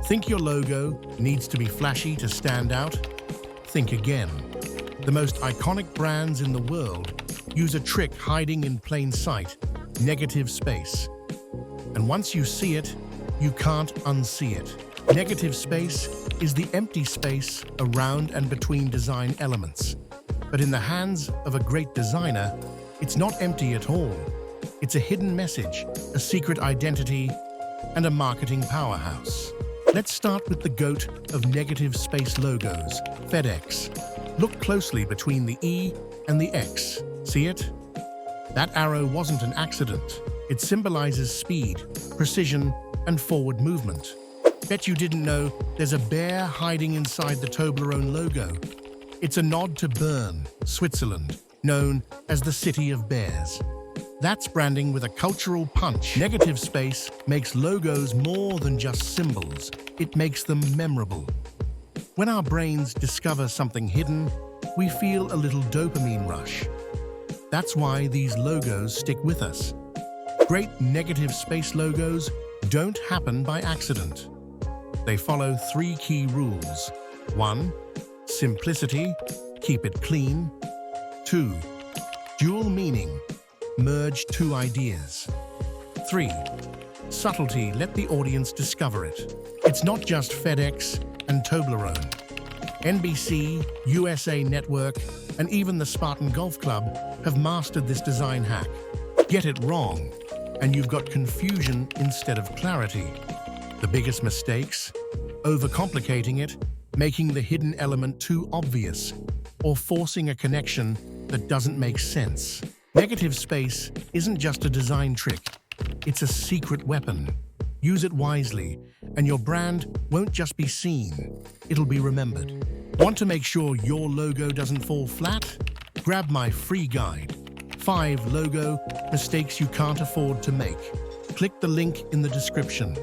Think your logo needs to be flashy to stand out? Think again. The most iconic brands in the world use a trick hiding in plain sight: negative space. And once you see it, you can't unsee it. Negative space is the empty space around and between design elements. But in the hands of a great designer, it's not empty at all. It's a hidden message, a secret identity, and a marketing powerhouse. Let's start with the GOAT of negative space logos, FedEx. Look closely between the E and the X. See it? That arrow wasn't an accident. It symbolizes speed, precision, and forward movement. Bet you didn't know there's a bear hiding inside the Toblerone logo. It's a nod to Bern, Switzerland, known as the City of Bears. That's branding with a cultural punch. Negative space makes logos more than just symbols. It makes them memorable. When our brains discover something hidden, we feel a little dopamine rush. That's why these logos stick with us. Great negative space logos don't happen by accident. They follow 3 key rules. 1. Simplicity, keep it clean. 2. Dual meaning, merge 2 ideas. 3. Subtlety, let the audience discover it. It's not just FedEx and Toblerone. NBC, USA Network, and even the Spartan Golf Club have mastered this design hack. Get it wrong, and you've got confusion instead of clarity. The biggest mistakes? Overcomplicating it, making the hidden element too obvious, or forcing a connection that doesn't make sense. Negative space isn't just a design trick. It's a secret weapon. Use it wisely, and your brand won't just be seen, it'll be remembered. Want to make sure your logo doesn't fall flat? Grab my free guide, 5 logo mistakes you can't afford to make. Click the link in the description.